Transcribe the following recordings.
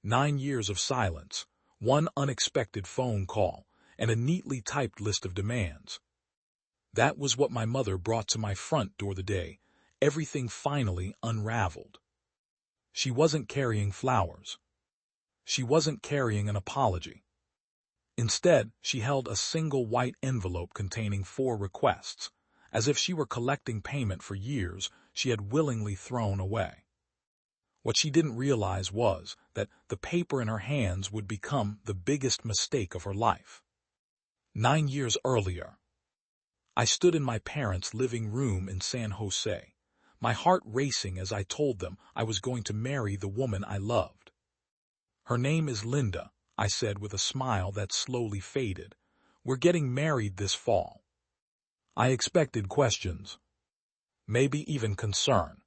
9 years of silence, one unexpected phone call, and a neatly typed list of demands. That was what my mother brought to my front door the day everything finally unraveled. She wasn't carrying flowers. She wasn't carrying an apology. Instead, she held a single white envelope containing 4 requests, as if she were collecting payment for years she had willingly thrown away. What she didn't realize was that the paper in her hands would become the biggest mistake of her life. 9 years earlier, I stood in my parents' living room in San Jose, my heart racing as I told them I was going to marry the woman I loved. "Her name is Linda," I said with a smile that slowly faded. "We're getting married this fall." I expected questions, maybe even concern.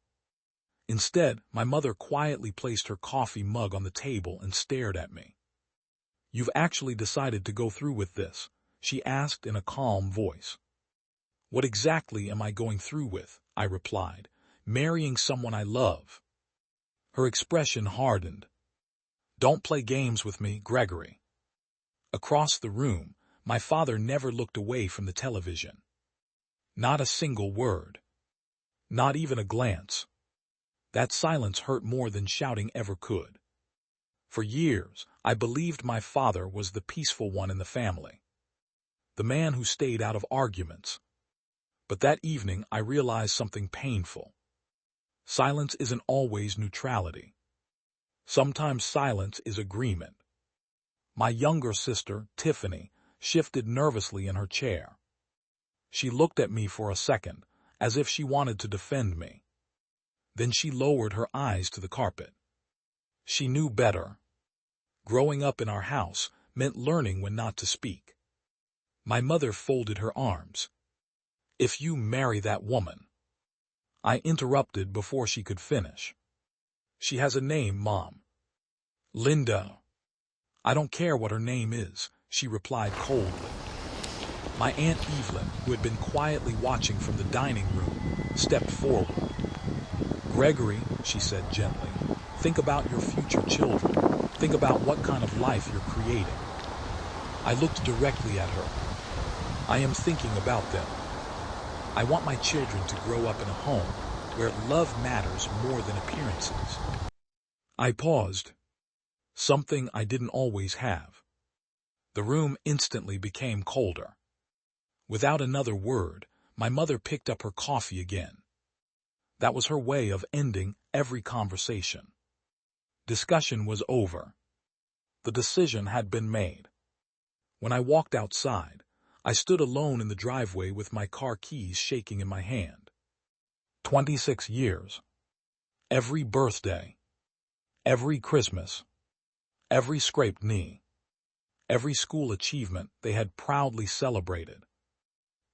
Instead, my mother quietly placed her coffee mug on the table and stared at me. "You've actually decided to go through with this?" she asked in a calm voice. "What exactly am I going through with?" I replied. "Marrying someone I love." Her expression hardened. "Don't play games with me, Gregory." Across the room, my father never looked away from the television. Not a single word. Not even a glance. That silence hurt more than shouting ever could. For years, I believed my father was the peaceful one in the family, the man who stayed out of arguments. But that evening, I realized something painful. Silence isn't always neutrality. Sometimes silence is agreement. My younger sister, Tiffany, shifted nervously in her chair. She looked at me for a second, as if she wanted to defend me. Then she lowered her eyes to the carpet. She knew better. Growing up in our house meant learning when not to speak. My mother folded her arms. "If you marry that woman—" I interrupted before she could finish. "She has a name, Mom." "Linda." "I don't care what her name is," she replied coldly. My Aunt Evelyn, who had been quietly watching from the dining room, stepped forward. "Gregory," she said gently, "think about your future children. Think about what kind of life you're creating." I looked directly at her. "I am thinking about them. I want my children to grow up in a home where love matters more than appearances." I paused. Something I didn't always have. The room instantly became colder. Without another word, my mother picked up her coffee again. That was her way of ending every conversation. Discussion was over. The decision had been made. When I walked outside, I stood alone in the driveway with my car keys shaking in my hand. 26 years. Every birthday. Every Christmas. Every scraped knee. Every school achievement they had proudly celebrated.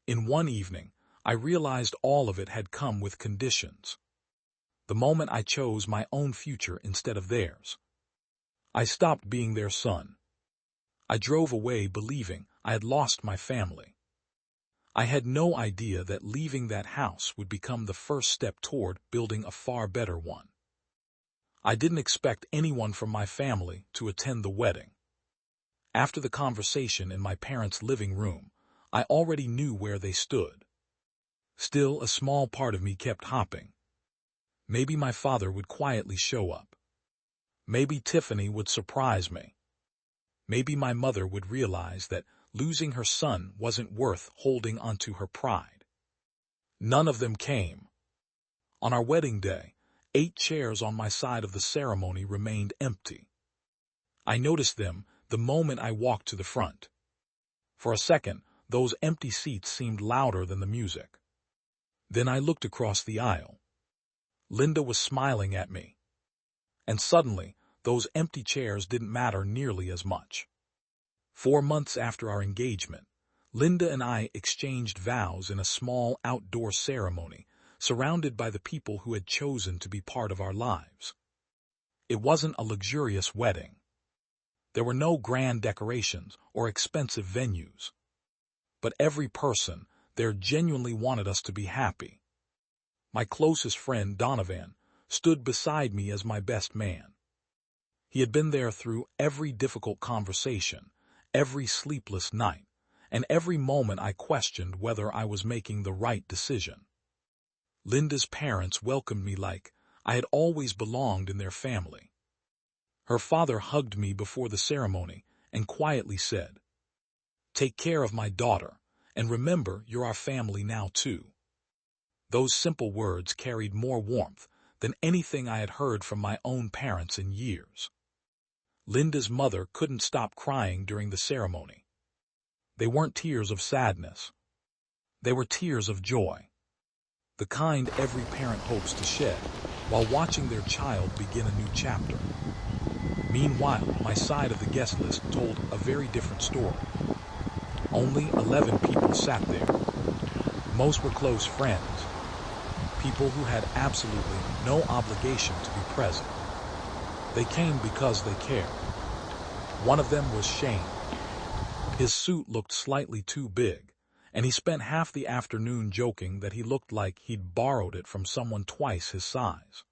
In one evening, I realized all of it had come with conditions. The moment I chose my own future instead of theirs. I stopped being their son. I drove away believing I had lost my family. I had no idea that leaving that house would become the first step toward building a far better one. I didn't expect anyone from my family to attend the wedding. After the conversation in my parents' living room, I already knew where they stood. Still, a small part of me kept hopping. Maybe my father would quietly show up. Maybe Tiffany would surprise me. Maybe my mother would realize that losing her son wasn't worth holding onto her pride. None of them came. On our wedding day, 8 chairs on my side of the ceremony remained empty. I noticed them the moment I walked to the front. For a second, those empty seats seemed louder than the music. Then I looked across the aisle. Linda was smiling at me. And suddenly, those empty chairs didn't matter nearly as much. 4 months after our engagement, Linda and I exchanged vows in a small outdoor ceremony, surrounded by the people who had chosen to be part of our lives. It wasn't a luxurious wedding. There were no grand decorations or expensive venues. But every person there genuinely wanted us to be happy. My closest friend, Donovan, stood beside me as my best man. He had been there through every difficult conversation, every sleepless night, and every moment I questioned whether I was making the right decision. Linda's parents welcomed me like I had always belonged in their family. Her father hugged me before the ceremony and quietly said, "Take care of my daughter, and remember you're our family now too." Those simple words carried more warmth than anything I had heard from my own parents in years. Linda's mother couldn't stop crying during the ceremony. They weren't tears of sadness. They were tears of joy. The kind every parent hopes to shed while watching their child begin a new chapter. Meanwhile, my side of the guest list told a very different story. Only 11 people sat there. Most were close friends, people who had absolutely no obligation to be present. They came because they cared. One of them was Shane. His suit looked slightly too big, and he spent half the afternoon joking that he looked like he'd borrowed it from someone twice his size.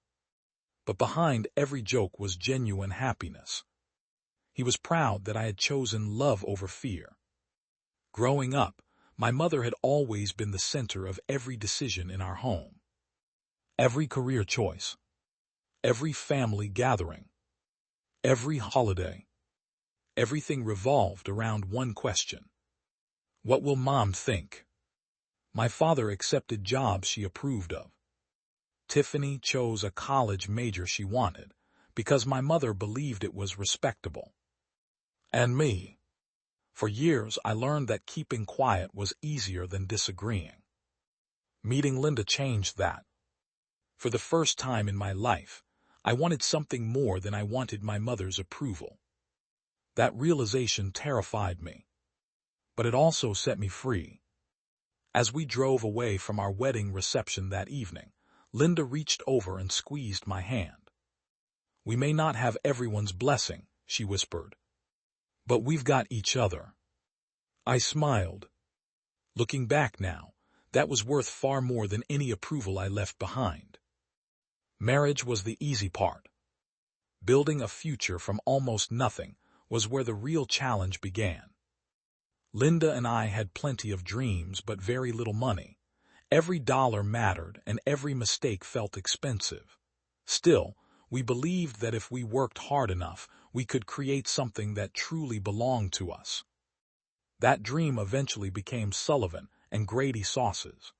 But behind every joke was genuine happiness. He was proud that I had chosen love over fear. Growing up, my mother had always been the center of every decision in our home. Every career choice, every family gathering, every holiday, everything revolved around one question. What will Mom think? My father accepted jobs she approved of. Tiffany chose a college major she wanted because my mother believed it was respectable. And me. For years, I learned that keeping quiet was easier than disagreeing. Meeting Linda changed that. For the first time in my life, I wanted something more than I wanted my mother's approval. That realization terrified me. But it also set me free. As we drove away from our wedding reception that evening, Linda reached over and squeezed my hand. "We may not have everyone's blessing," she whispered, "but we've got each other." I smiled. Looking back now, that was worth far more than any approval I left behind. Marriage was the easy part. Building a future from almost nothing was where the real challenge began. Linda and I had plenty of dreams but very little money. Every dollar mattered and every mistake felt expensive. Still, we believed that if we worked hard enough, we could create something that truly belonged to us. That dream eventually became Sullivan and Grady Sauces.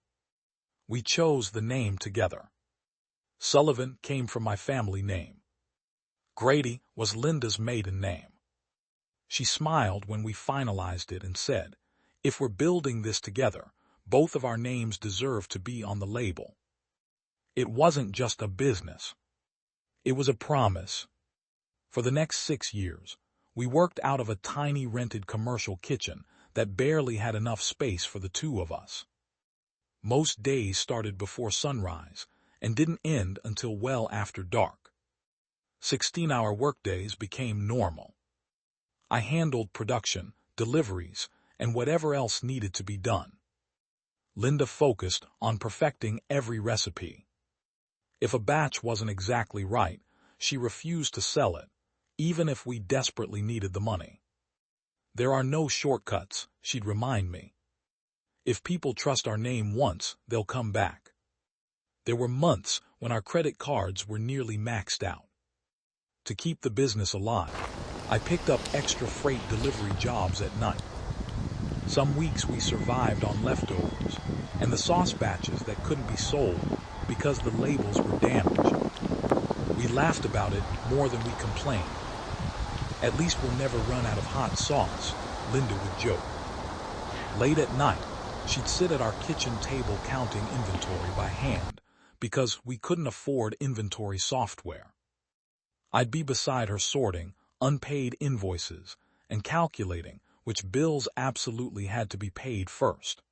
We chose the name together. Sullivan came from my family name. Grady was Linda's maiden name. She smiled when we finalized it and said, "If we're building this together, both of our names deserve to be on the label." It wasn't just a business. It was a promise. For the next 6 years, we worked out of a tiny rented commercial kitchen that barely had enough space for the two of us. Most days started before sunrise and didn't end until well after dark. 16-hour workdays became normal. I handled production, deliveries, and whatever else needed to be done. Linda focused on perfecting every recipe. If a batch wasn't exactly right, she refused to sell it, even if we desperately needed the money. "There are no shortcuts," she'd remind me. "If people trust our name once, they'll come back." There were months when our credit cards were nearly maxed out. To keep the business alive, I picked up extra freight delivery jobs at night. Some weeks we survived on leftovers and the sauce batches that couldn't be sold because the labels were damaged. We laughed about it more than we complained. "At least we'll never run out of hot sauce," Linda would joke. Late at night, she'd sit at our kitchen table counting inventory by hand because we couldn't afford inventory software. I'd be beside her sorting unpaid invoices and calculating which bills absolutely had to be paid first.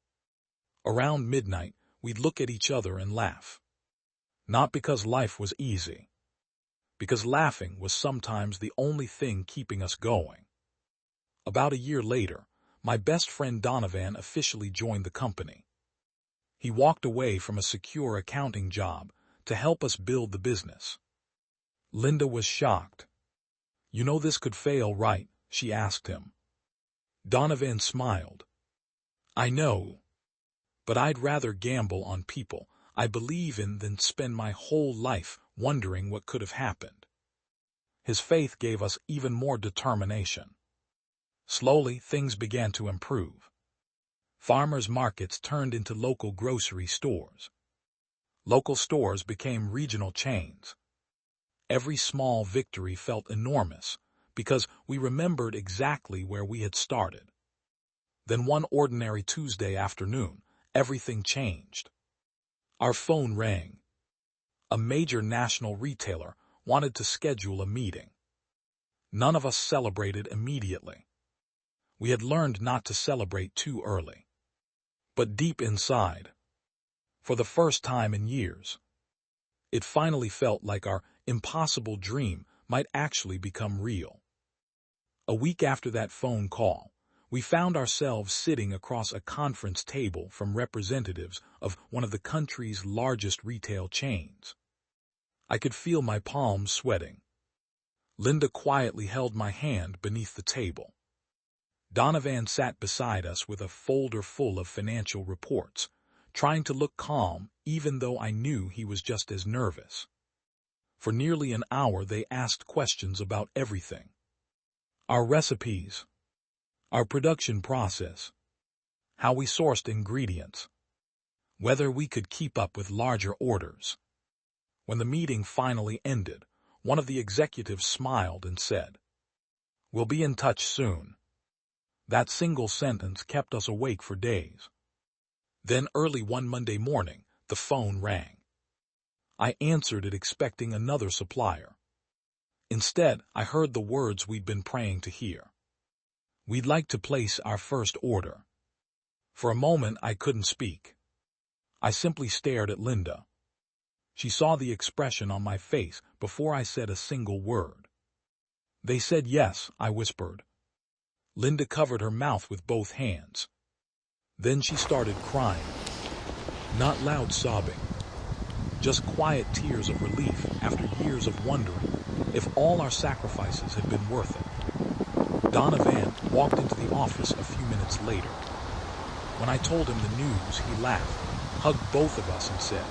Around midnight, we'd look at each other and laugh. Not because life was easy, because laughing was sometimes the only thing keeping us going. About a year later, my best friend Donovan officially joined the company. He walked away from a secure accounting job to help us build the business. Linda was shocked. "You know this could fail, right?" she asked him. Donovan smiled. "I know, but I'd rather gamble on people I believe in than spend my whole life wondering what could have happened." His faith gave us even more determination. Slowly, things began to improve. Farmers' markets turned into local grocery stores. Local stores became regional chains. Every small victory felt enormous because we remembered exactly where we had started. Then one ordinary Tuesday afternoon, everything changed. Our phone rang. A major national retailer wanted to schedule a meeting. None of us celebrated immediately. We had learned not to celebrate too early. But deep inside, for the first time in years, it finally felt like our impossible dream might actually become real. A week after that phone call, we found ourselves sitting across a conference table from representatives of one of the country's largest retail chains. I could feel my palms sweating. Linda quietly held my hand beneath the table. Donovan sat beside us with a folder full of financial reports, trying to look calm even though I knew he was just as nervous. For nearly an hour they asked questions about everything. Our recipes, our production process, how we sourced ingredients, whether we could keep up with larger orders. When the meeting finally ended, one of the executives smiled and said, "We'll be in touch soon." That single sentence kept us awake for days. Then early one Monday morning, the phone rang. I answered it expecting another supplier. Instead, I heard the words we'd been praying to hear. "We'd like to place our first order." For a moment, I couldn't speak. I simply stared at Linda. She saw the expression on my face before I said a single word. "They said yes," I whispered. Linda covered her mouth with both hands. Then she started crying. Not loud sobbing, just quiet tears of relief after years of wondering if all our sacrifices had been worth it. Donovan walked into the office a few minutes later. When I told him the news, he laughed, hugged both of us and said,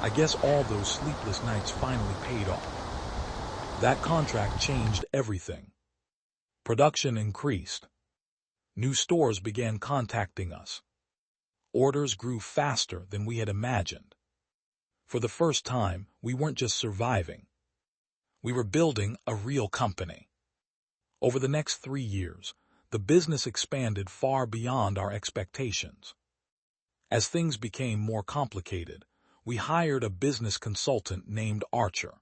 "I guess all those sleepless nights finally paid off." That contract changed everything. Production increased. New stores began contacting us. Orders grew faster than we had imagined. For the first time, we weren't just surviving. We were building a real company. Over the next 3 years, the business expanded far beyond our expectations. As things became more complicated, we hired a business consultant named Archer.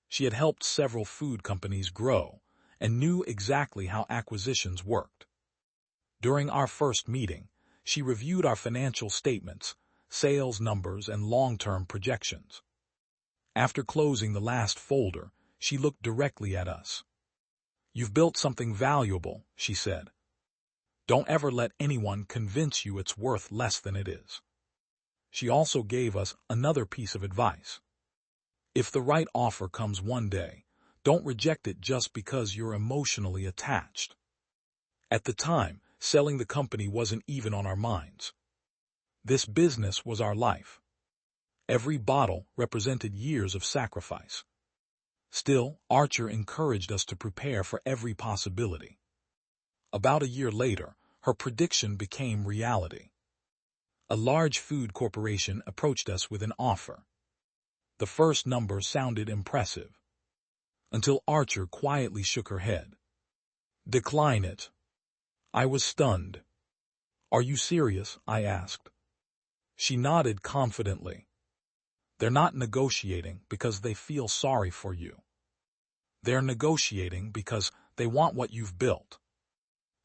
She had helped several food companies grow and knew exactly how acquisitions worked. During our first meeting, she reviewed our financial statements, sales numbers, and long-term projections. After closing the last folder, she looked directly at us. "You've built something valuable," she said. "Don't ever let anyone convince you it's worth less than it is." She also gave us another piece of advice. If the right offer comes one day, don't reject it just because you're emotionally attached. At the time, selling the company wasn't even on our minds. This business was our life. Every bottle represented years of sacrifice. Still, Archer encouraged us to prepare for every possibility. About a year later, her prediction became reality. A large food corporation approached us with an offer. The first number sounded impressive, until Archer quietly shook her head. "Decline it." I was stunned. "Are you serious?" I asked. She nodded confidently. "They're not negotiating because they feel sorry for you. They're negotiating because they want what you've built.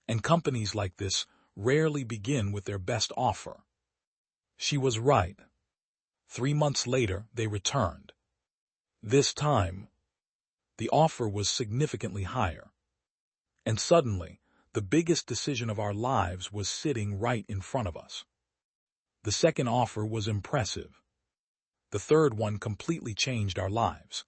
And companies like this rarely begin with their best offer." She was right. 3 months later, they returned. This time, the offer was significantly higher. And suddenly, the biggest decision of our lives was sitting right in front of us. The second offer was impressive. The third one completely changed our lives.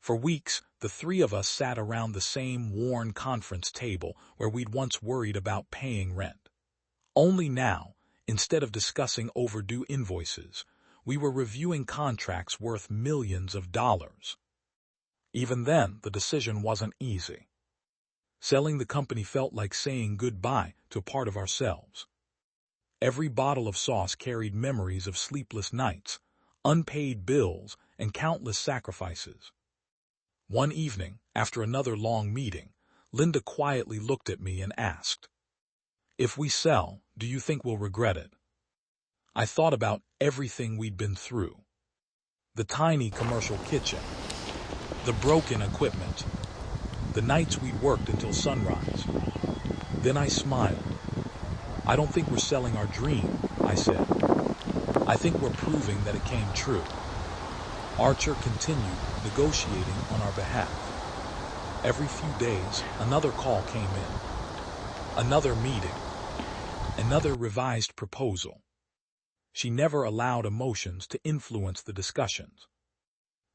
For weeks, the three of us sat around the same worn conference table where we'd once worried about paying rent. Only now, instead of discussing overdue invoices, we were reviewing contracts worth millions of dollars. Even then, the decision wasn't easy. Selling the company felt like saying goodbye to a part of ourselves. Every bottle of sauce carried memories of sleepless nights, unpaid bills, and countless sacrifices. One evening, after another long meeting, Linda quietly looked at me and asked, "If we sell, do you think we'll regret it?" I thought about everything we'd been through. The tiny commercial kitchen, the broken equipment, the nights we'd worked until sunrise. Then I smiled. "I don't think we're selling our dream," I said. "I think we're proving that it came true." Archer continued negotiating on our behalf. Every few days, another call came in. Another meeting. Another revised proposal. She never allowed emotions to influence the discussions.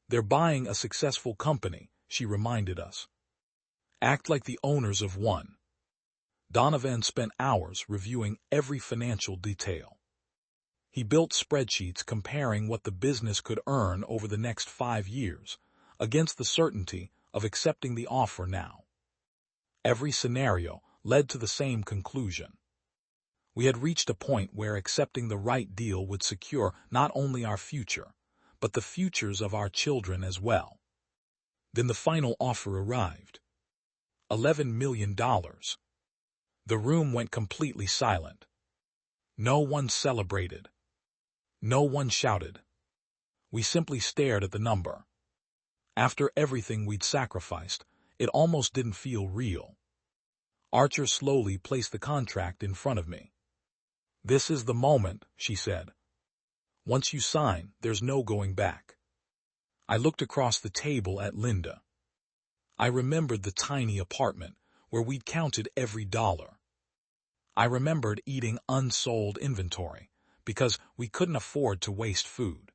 "They're buying a successful company," she reminded us. "Act like the owners of one." Donovan spent hours reviewing every financial detail. He built spreadsheets comparing what the business could earn over the next 5 years, against the certainty of accepting the offer now. Every scenario led to the same conclusion. We had reached a point where accepting the right deal would secure not only our future, but the futures of our children as well. Then the final offer arrived. $11 million. The room went completely silent. No one celebrated. No one shouted. We simply stared at the number. After everything we'd sacrificed, it almost didn't feel real. Archer slowly placed the contract in front of me. "This is the moment," she said. "Once you sign, there's no going back." I looked across the table at Linda. I remembered the tiny apartment where we'd counted every dollar. I remembered eating unsold inventory because we couldn't afford to waste food.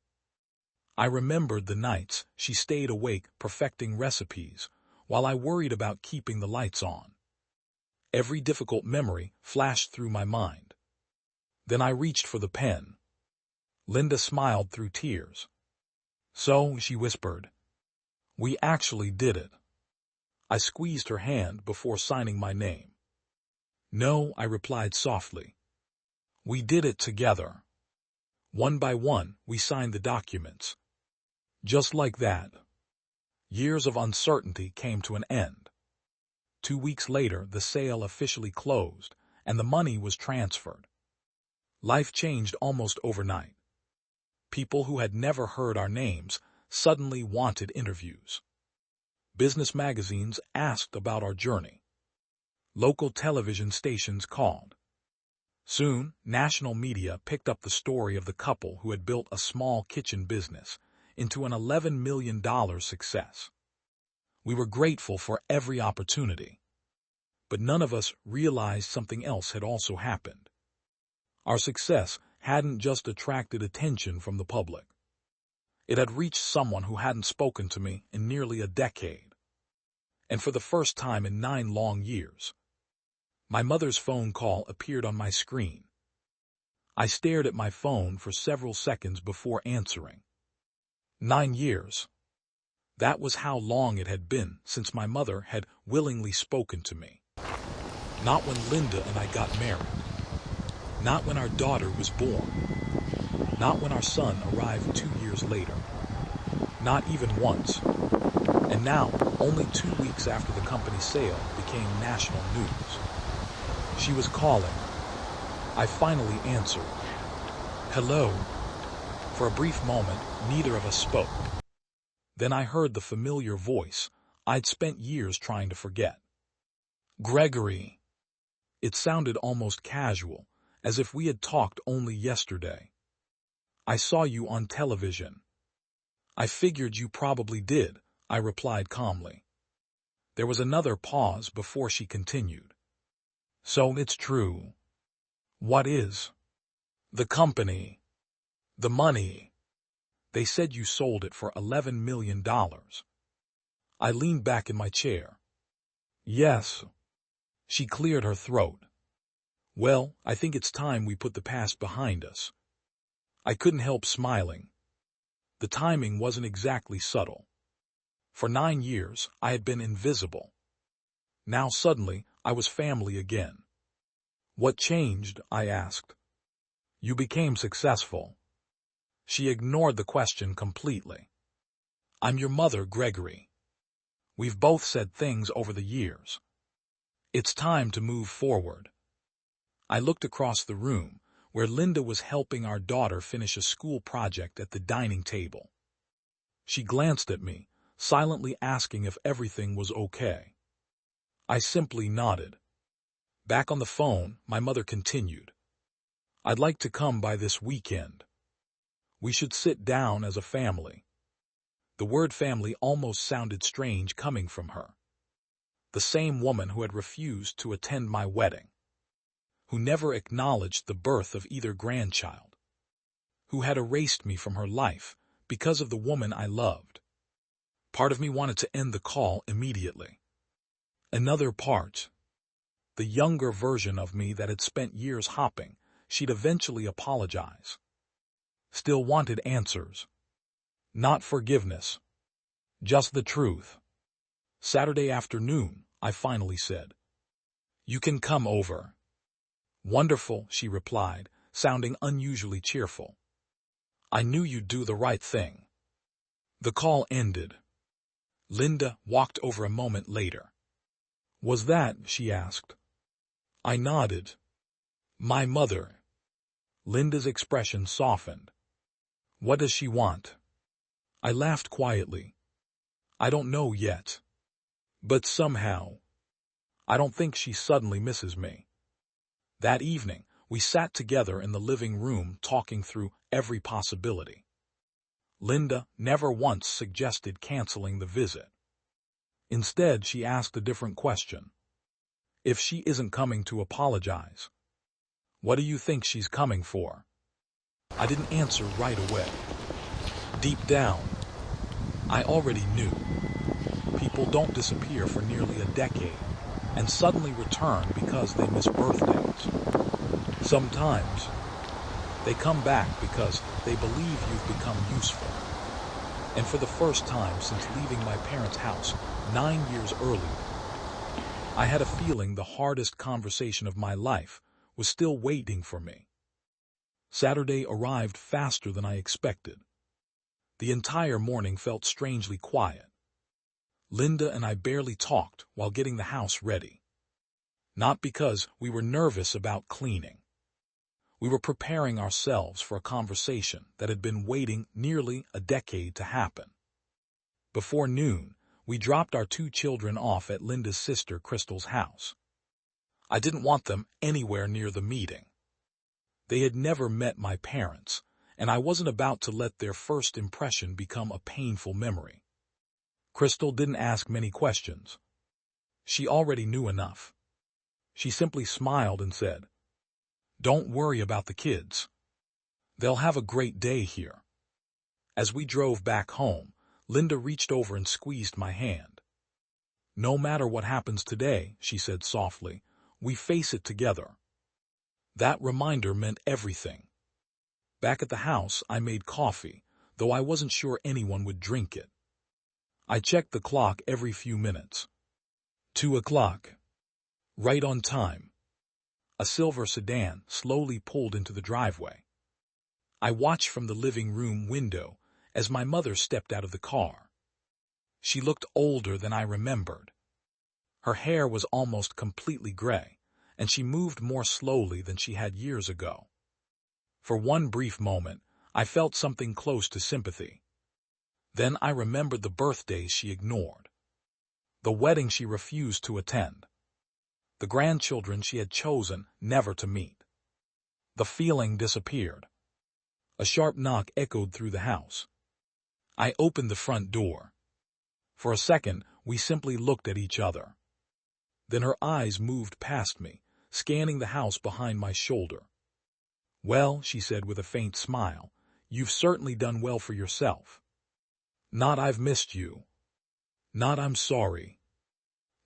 I remembered the nights she stayed awake perfecting recipes while I worried about keeping the lights on. Every difficult memory flashed through my mind. Then I reached for the pen. Linda smiled through tears. "So," she whispered, "we actually did it." I squeezed her hand before signing my name. "No," I replied softly. "We did it together." One by one, we signed the documents. Just like that. Years of uncertainty came to an end. 2 weeks later, the sale officially closed, and the money was transferred. Life changed almost overnight. People who had never heard our names suddenly wanted interviews. Business magazines asked about our journey. Local television stations called. Soon, national media picked up the story of the couple who had built a small kitchen business into an $11 million success. We were grateful for every opportunity. But none of us realized something else had also happened. Our success hadn't just attracted attention from the public. It had reached someone who hadn't spoken to me in nearly a decade. And for the first time in 9 long years, my mother's phone call appeared on my screen. I stared at my phone for several seconds before answering. 9 years. That was how long it had been since my mother had willingly spoken to me. Not when Linda and I got married. Not when our daughter was born. Not when our son arrived 2 years later. Not even once. And now, only 2 weeks after the company's sale became national news. She was calling. I finally answered. "Hello." For a brief moment, neither of us spoke. Then I heard the familiar voice I'd spent years trying to forget. "Gregory." It sounded almost casual, as if we had talked only yesterday. "I saw you on television." "I figured you probably did," I replied calmly. There was another pause before she continued. "So it's true." "What is?" "The company. The money. They said you sold it for $11 million. I leaned back in my chair. Yes. She cleared her throat. Well, I think it's time we put the past behind us. I couldn't help smiling. The timing wasn't exactly subtle. For 9 years, I had been invisible. Now suddenly, I was family again. What changed? I asked. You became successful. She ignored the question completely. I'm your mother, Gregory. We've both said things over the years. It's time to move forward. I looked across the room, where Linda was helping our daughter finish a school project at the dining table. She glanced at me, silently asking if everything was okay. I simply nodded. Back on the phone, my mother continued. I'd like to come by this weekend. We should sit down as a family. The word family almost sounded strange coming from her. The same woman who had refused to attend my wedding. Who never acknowledged the birth of either grandchild. Who had erased me from her life because of the woman I loved. Part of me wanted to end the call immediately. Another part, the younger version of me that had spent years hoping she'd eventually apologize, still wanted answers. Not forgiveness. Just the truth. Saturday afternoon, I finally said. You can come over. Wonderful, she replied, sounding unusually cheerful. I knew you'd do the right thing. The call ended. Linda walked over a moment later. Was that? She asked. I nodded. My mother. Linda's expression softened. What does she want? I laughed quietly. I don't know yet. But somehow, I don't think she suddenly misses me. That evening, we sat together in the living room talking through every possibility. Linda never once suggested canceling the visit. Instead, she asked a different question. If she isn't coming to apologize, what do you think she's coming for? I didn't answer right away. Deep down, I already knew. People don't disappear for nearly a decade and suddenly return because they miss birthdays. Sometimes, they come back because they believe you've become useful. And for the first time since leaving my parents' house 9 years earlier, I had a feeling the hardest conversation of my life was still waiting for me. Saturday arrived faster than I expected. The entire morning felt strangely quiet. Linda and I barely talked while getting the house ready. Not because we were nervous about cleaning. We were preparing ourselves for a conversation that had been waiting nearly a decade to happen. Before noon, we dropped our 2 children off at Linda's sister Crystal's house. I didn't want them anywhere near the meeting. They had never met my parents, and I wasn't about to let their first impression become a painful memory. Crystal didn't ask many questions. She already knew enough. She simply smiled and said, "Don't worry about the kids. They'll have a great day here." As we drove back home, Linda reached over and squeezed my hand. "No matter what happens today," she said softly, "we face it together." That reminder meant everything. Back at the house, I made coffee, though I wasn't sure anyone would drink it. I checked the clock every few minutes. 2 o'clock. Right on time. A silver sedan slowly pulled into the driveway. I watched from the living room window as my mother stepped out of the car. She looked older than I remembered. Her hair was almost completely gray, and she moved more slowly than she had years ago. For one brief moment, I felt something close to sympathy. Then I remembered the birthdays she ignored. The wedding she refused to attend. The grandchildren she had chosen never to meet. The feeling disappeared. A sharp knock echoed through the house. I opened the front door. For a second, we simply looked at each other. Then her eyes moved past me, scanning the house behind my shoulder. "Well," she said with a faint smile, "you've certainly done well for yourself." "Not I've missed you." Not "I'm sorry."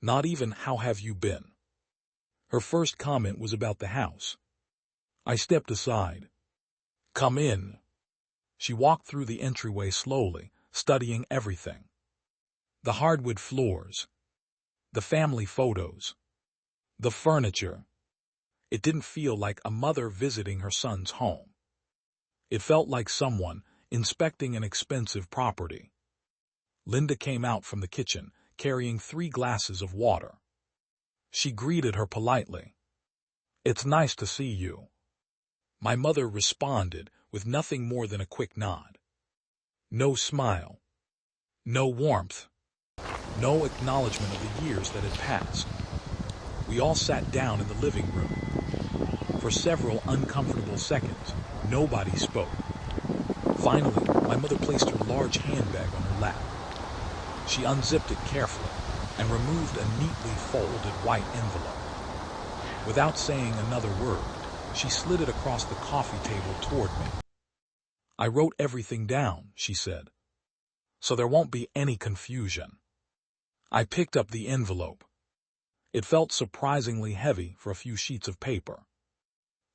Not even "How have you been?" Her first comment was about the house. I stepped aside. "Come in." She walked through the entryway slowly, studying everything. The hardwood floors. The family photos. The furniture. It didn't feel like a mother visiting her son's home. It felt like someone inspecting an expensive property. Linda came out from the kitchen, carrying 3 glasses of water. She greeted her politely. "It's nice to see you." My mother responded with nothing more than a quick nod. No smile. No warmth. No acknowledgement of the years that had passed. We all sat down in the living room. For several uncomfortable seconds, nobody spoke. Finally, my mother placed her large handbag on her lap. She unzipped it carefully and removed a neatly folded white envelope. Without saying another word, she slid it across the coffee table toward me. "I wrote everything down," she said, "so there won't be any confusion." I picked up the envelope. It felt surprisingly heavy for a few sheets of paper.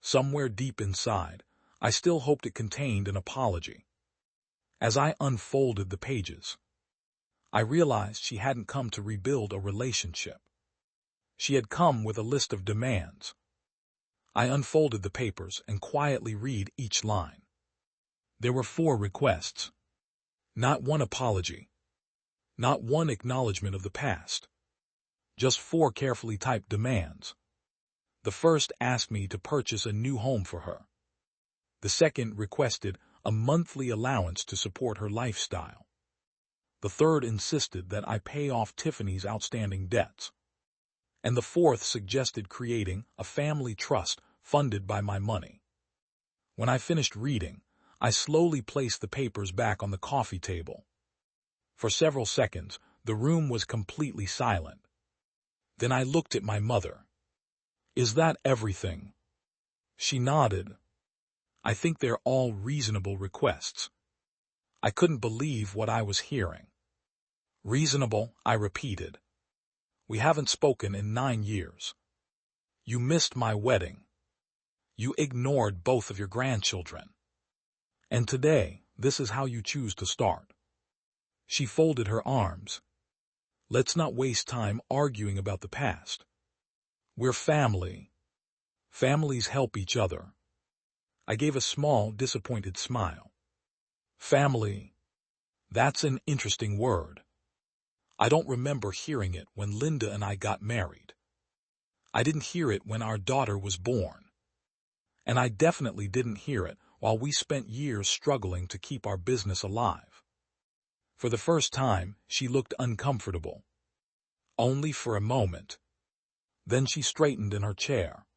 Somewhere deep inside, I still hoped it contained an apology. As I unfolded the pages, I realized she hadn't come to rebuild a relationship. She had come with a list of demands. I unfolded the papers and quietly read each line. There were 4 requests. Not one apology. Not one acknowledgement of the past. Just 4 carefully typed demands. The first asked me to purchase a new home for her. The second requested a monthly allowance to support her lifestyle. The third insisted that I pay off Tiffany's outstanding debts. And the fourth suggested creating a family trust funded by my money. When I finished reading, I slowly placed the papers back on the coffee table. For several seconds, the room was completely silent. Then I looked at my mother. "Is that everything?" She nodded. "I think they're all reasonable requests." I couldn't believe what I was hearing. "Reasonable," I repeated. "We haven't spoken in 9 years. You missed my wedding. You ignored both of your grandchildren. And today, this is how you choose to start." She folded her arms. "Let's not waste time arguing about the past. We're family. Families help each other." I gave a small, disappointed smile. "Family. That's an interesting word. I don't remember hearing it when Linda and I got married. I didn't hear it when our daughter was born. And I definitely didn't hear it while we spent years struggling to keep our business alive." For the first time, she looked uncomfortable. Only for a moment. Then she straightened in her chair.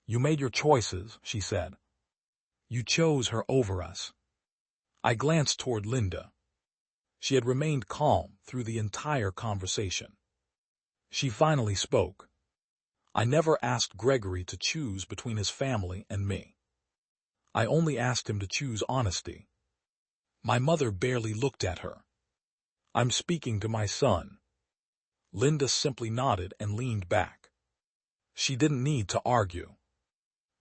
"You made your choices," she said. "You chose her over us." I glanced toward Linda. She had remained calm through the entire conversation. She finally spoke. "I never asked Gregory to choose between his family and me. I only asked him to choose honesty." My mother barely looked at her. "I'm speaking to my son." Linda simply nodded and leaned back. She didn't need to argue.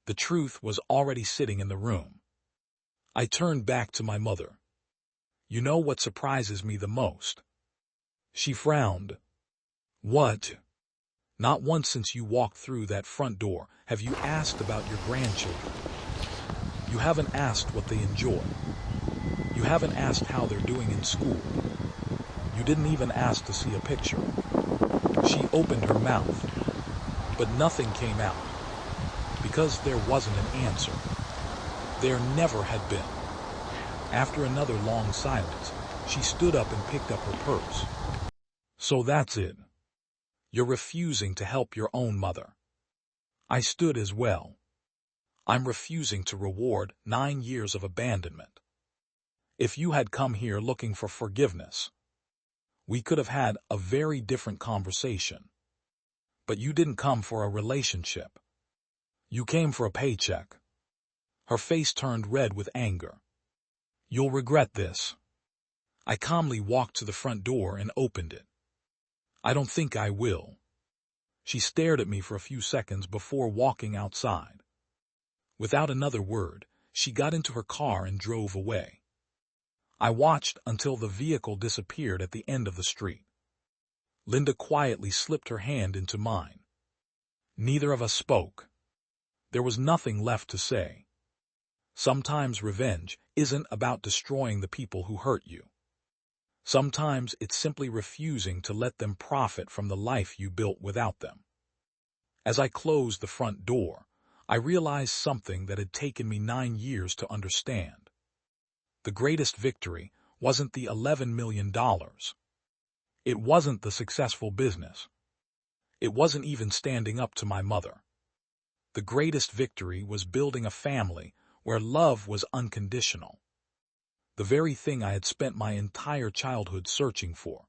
The truth was already sitting in the room. I turned back to my mother. "You know what surprises me the most?" She frowned. "What?" "Not once since you walked through that front door have you asked about your grandchildren. You haven't asked what they enjoy. You haven't asked how they're doing in school. You didn't even ask to see a picture." She opened her mouth, but nothing came out, because there wasn't an answer. There never had been. After another long silence, she stood up and picked up her purse. "So that's it. You're refusing to help your own mother." I stood as well. "I'm refusing to reward 9 years of abandonment. If you had come here looking for forgiveness, we could have had a very different conversation. But you didn't come for a relationship. You came for a paycheck." Her face turned red with anger. "You'll regret this." I calmly walked to the front door and opened it. I don't think I will. She stared at me for a few seconds before walking outside. Without another word, she got into her car and drove away. I watched until the vehicle disappeared at the end of the street. Linda quietly slipped her hand into mine. Neither of us spoke. There was nothing left to say. Sometimes revenge isn't about destroying the people who hurt you. Sometimes it's simply refusing to let them profit from the life you built without them. As I closed the front door, I realized something that had taken me 9 years to understand. The greatest victory wasn't the $11 million. It wasn't the successful business. It wasn't even standing up to my mother. The greatest victory was building a family where love was unconditional. The very thing I had spent my entire childhood searching for.